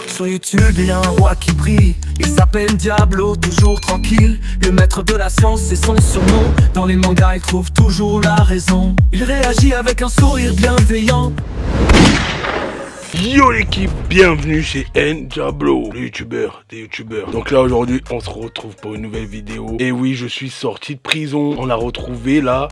Sur YouTube, il y a un roi qui brille. Il s'appelle Diablo, toujours tranquille. Le maître de la science, c'est son surnom. Dans les mangas, il trouve toujours la raison. Il réagit avec un sourire bienveillant. Yo l'équipe, bienvenue chez Diablo, le youtubeur des youtubeurs. Donc là aujourd'hui on se retrouve pour une nouvelle vidéo. Et oui, je suis sorti de prison, on l'a retrouvé là.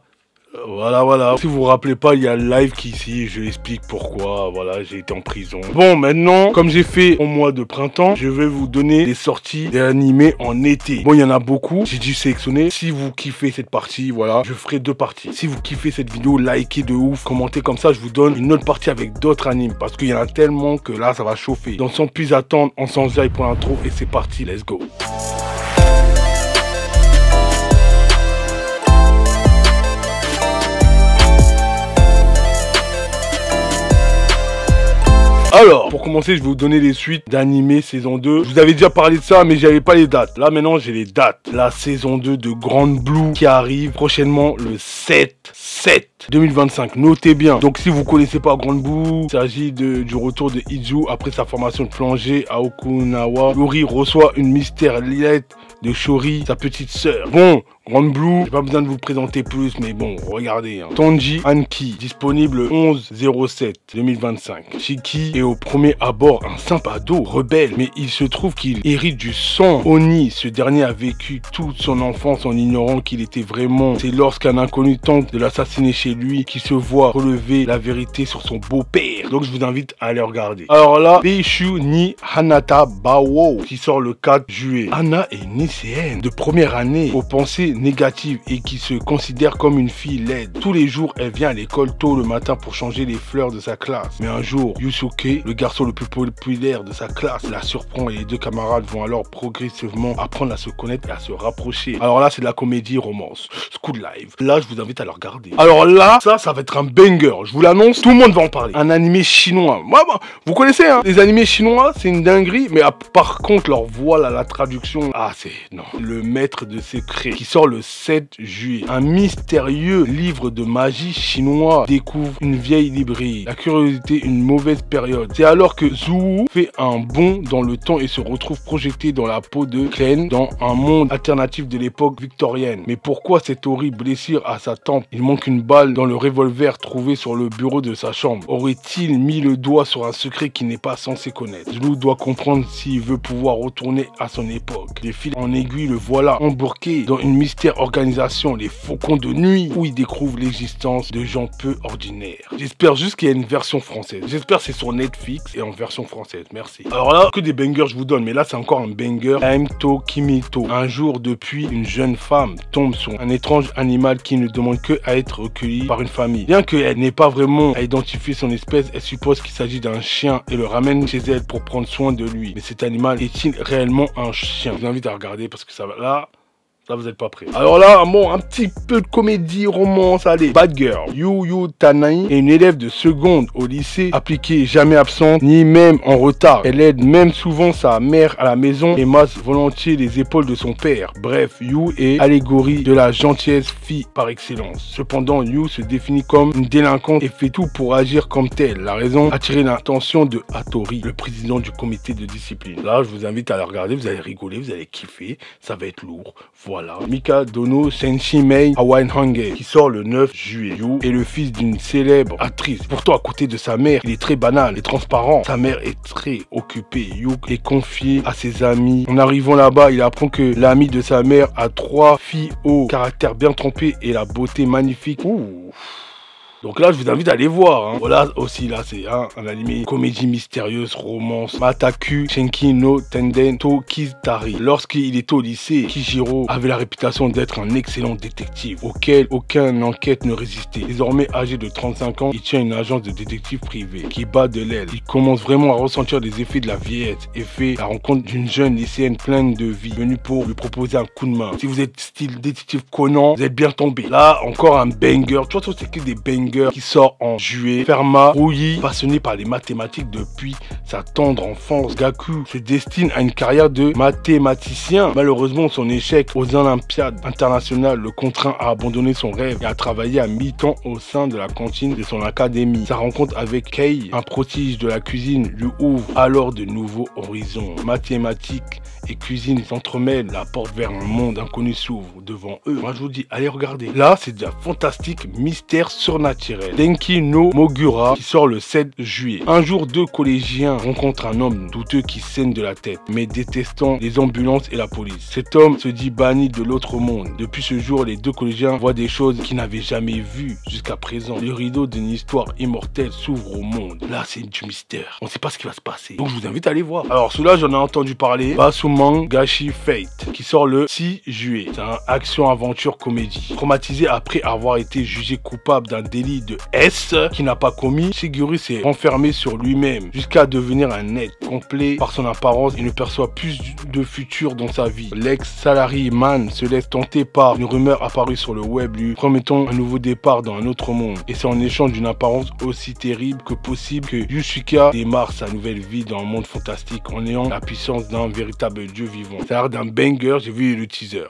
Voilà. Si vous vous rappelez pas, il y a le live qui ici, je l'explique pourquoi, voilà, j'ai été en prison. Bon, maintenant, comme j'ai fait au mois de printemps, je vais vous donner des sorties d'animés en été. Bon, il y en a beaucoup, j'ai dû sélectionner. Si vous kiffez cette partie, voilà, je ferai deux parties. Si vous kiffez cette vidéo, likez de ouf, commentez comme ça, je vous donne une autre partie avec d'autres animes. Parce qu'il y en a tellement que là, ça va chauffer. Donc sans plus attendre, on s'enjaille pour l'intro et c'est parti, let's go. Alors, pour commencer, je vais vous donner les suites d'animé saison 2. Je vous avais déjà parlé de ça, mais j'avais pas les dates. Là, maintenant, j'ai les dates. La saison 2 de Grand Blue qui arrive prochainement le 7/7/2025. Notez bien. Donc, si vous connaissez pas Grand Blue, il s'agit du retour de Izu après sa formation de plongée à Okunawa. Yuri reçoit une mystère lettre de Shori, sa petite sœur. Bon, Grand Blue, j'ai pas besoin de vous présenter plus, mais bon, regardez. Tonji Anki, disponible le 11/07/2025. Shiki est au premier abord un simple ado rebelle, mais il se trouve qu'il hérite du sang Oni. Ce dernier a vécu toute son enfance en ignorant qu'il était vraiment. C'est lorsqu'un inconnu tente de l'assassiner chez lui qu'il se voit relever la vérité sur son beau-père. Donc je vous invite à aller regarder. Alors là, Beishu ni Hanata Bao qui sort le 4 juillet. Anna est une lycéenne de première année aux pensées négatives et qui se considère comme une fille laide. Tous les jours, elle vient à l'école tôt le matin pour changer les fleurs de sa classe. Mais un jour, Yusuke, le garçon le plus populaire de sa classe, la surprend et les deux camarades vont alors progressivement apprendre à se connaître et à se rapprocher. Alors là, c'est de la comédie romance. School Live. Là, je vous invite à le regarder. Alors là, ça va être un banger. Je vous l'annonce, tout le monde va en parler. Un animé chinois. Vous connaissez, hein? Les animés chinois, c'est une dinguerie. Mais par contre, leur voix, là, la traduction, c'est... Non. Le maître de secret qui sort le 7 juillet. Un mystérieux livre de magie chinois découvre une vieille librairie. La curiosité, une mauvaise période. C'est alors que Zhu fait un bond dans le temps et se retrouve projeté dans la peau de Clen dans un monde alternatif de l'époque victorienne. Mais pourquoi cette horrible blessure à sa tempe? Il manque une balle dans le revolver trouvé sur le bureau de sa chambre. Aurait-il mis le doigt sur un secret qu'il n'est pas censé connaître? Zhu doit comprendre s'il veut pouvoir retourner à son époque. Les fils en aiguille le voilà embourqué dans une mystère organisation, les Faucons de Nuit, où il découvre l'existence de gens peu ordinaires. J'espère juste qu'il y a une version française. J'espère que c'est sur Netflix et en version française. Merci. Alors là, que des bangers je vous donne, mais là c'est encore un banger. Aimto Kimito. Un jour, depuis, une jeune femme tombe sur un étrange animal qui ne demande que à être recueilli par une famille. Bien qu'elle n'ait pas vraiment à identifier son espèce, elle suppose qu'il s'agit d'un chien et le ramène chez elle pour prendre soin de lui. Mais cet animal est-il réellement un chien? Je vous invite à regarder parce que ça va là, vous n'êtes pas prêts. Alors là, bon, un petit peu de comédie, romance, allez. Bad Girl. Yu Tanai est une élève de seconde au lycée, appliquée, jamais absente, ni même en retard. Elle aide même souvent sa mère à la maison et masse volontiers les épaules de son père. Bref, Yu est allégorie de la gentillesse fille par excellence. Cependant, Yu se définit comme une délinquante et fait tout pour agir comme telle. La raison, attirer l'attention de Hattori, le président du comité de discipline. Là, je vous invite à la regarder, vous allez rigoler, vous allez kiffer, ça va être lourd. Voilà. Mika Dono Senshi Mei Hawaiian Hange qui sort le 9 juillet. Yu est le fils d'une célèbre actrice. Pourtant, à côté de sa mère, il est très banal et transparent. Sa mère est très occupée. Yu est confié à ses amis. En arrivant là-bas, il apprend que l'ami de sa mère a 3 filles au caractère bien trempé et la beauté magnifique. Ouh. Donc là, je vous invite à aller voir. Voilà aussi, là, c'est un animé comédie mystérieuse, romance. Mataku Shenki no Tenden to Kitari. Lorsqu'il était au lycée, Kijiro avait la réputation d'être un excellent détective auquel aucune enquête ne résistait. Désormais âgé de 35 ans, il tient une agence de détective privée qui bat de l'aile. Il commence vraiment à ressentir les effets de la vieillesse et fait la rencontre d'une jeune lycéenne pleine de vie, venue pour lui proposer un coup de main. Si vous êtes style détective Conan, vous êtes bien tombé. Là, encore un banger. Tu vois, c'est que des bangers. banger qui sort en juillet. Ferma Rouilly, passionné par les mathématiques depuis sa tendre enfance, Gaku se destine à une carrière de mathématicien. Malheureusement, son échec aux Olympiades internationales le contraint à abandonner son rêve et à travailler à mi-temps au sein de la cantine de son académie. Sa rencontre avec Kei, un prodige de la cuisine, lui ouvre alors de nouveaux horizons. Mathématiques et cuisine s'entremêlent, la porte vers un monde inconnu s'ouvre devant eux. Moi je vous dis, allez regarder. Là, c'est déjà fantastique, mystère surnaturel. Denki no Mogura qui sort le 7 juillet. Un jour, deux collégiens rencontrent un homme douteux qui saigne de la tête, mais détestant les ambulances et la police. Cet homme se dit banni de l'autre monde. Depuis ce jour, les deux collégiens voient des choses qu'ils n'avaient jamais vues jusqu'à présent. Le rideau d'une histoire immortelle s'ouvre au monde. Là, c'est du mystère. On ne sait pas ce qui va se passer. Donc, je vous invite à aller voir. Alors, celui-là, j'en ai entendu parler. Basumang Gashi Fate, qui sort le 6 juillet. C'est un action-aventure comédie. Traumatisé après avoir été jugé coupable d'un délit de S qu'il n'a pas commis, Shiguru s'est renfermé sur lui-même jusqu'à devenir un être complet par son apparence et ne perçoit plus de futur dans sa vie. L'ex-salarié man se laisse tenter par une rumeur apparue sur le web lui promettant un nouveau départ dans un autre monde. Et c'est en échange d'une apparence aussi terrible que possible que Yusuka démarre sa nouvelle vie dans un monde fantastique en ayant la puissance d'un véritable dieu vivant. Ça a l'air d'un banger, j'ai vu le teaser.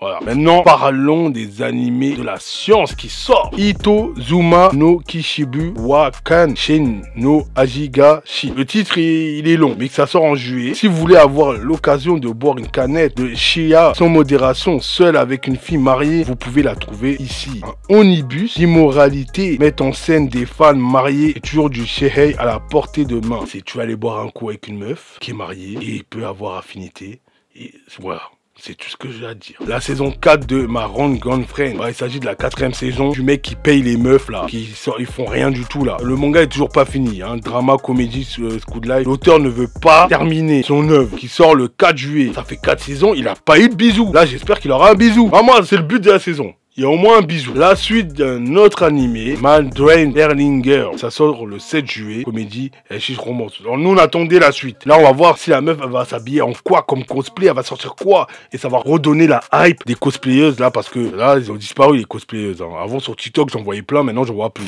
Voilà. Maintenant, parlons des animés de la science qui sortent. Itozuma no Kishibu wa Kanshin no Ajigashi. Le titre, il est long, mais que ça sort en juillet. Si vous voulez avoir l'occasion de boire une canette de Shia sans modération, seul avec une fille mariée, vous pouvez la trouver ici. Un omnibus d'immoralité met en scène des fans mariés et toujours du shehei à la portée de main. C'est tu vas aller boire un coup avec une meuf qui est mariée et il peut avoir affinité. Et voilà. C'est tout ce que j'ai à dire. La saison 4 de My Wrong Girlfriend. Il s'agit de la 4e saison du mec qui paye les meufs là. Ils font rien du tout là. Le manga est toujours pas fini. Drama, comédie, Scoot Life. L'auteur ne veut pas terminer son œuvre qui sort le 4 juillet. Ça fait 4 saisons. Il a pas eu de bisou. Là, j'espère qu'il aura un bisou. Vraiment, c'est le but de la saison. Il y a au moins un bisou. La suite d'un autre animé, Mandrain Erlinger. Ça sort le 7 juillet. Comédie et chiche romance. Alors nous, on attendait la suite. Là, on va voir si la meuf, elle va s'habiller en quoi comme cosplay. Elle va sortir quoi. Et ça va redonner la hype des cosplayeuses là. Parce que là, ils ont disparu les cosplayeuses. Avant, sur TikTok, j'en voyais plein. Maintenant, j'en vois plus.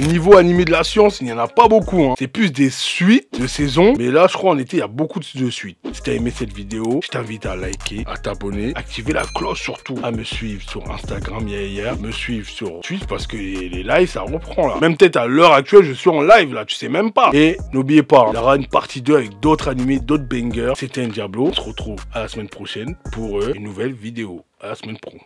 Niveau animé de la science, il n'y en a pas beaucoup. C'est plus des suites de saisons. Mais là, je crois en été, il y a beaucoup de suites. Si tu as aimé cette vidéo, je t'invite à liker, à t'abonner, activer la cloche surtout, à me suivre sur Instagram hier, me suivre sur Twitch parce que les lives, ça reprend là. Même peut-être à l'heure actuelle, je suis en live là, tu sais même pas. Et n'oubliez pas, il y aura une partie 2 avec d'autres animés, d'autres bangers. C'était un Diablo. On se retrouve à la semaine prochaine pour une nouvelle vidéo. À la semaine pro.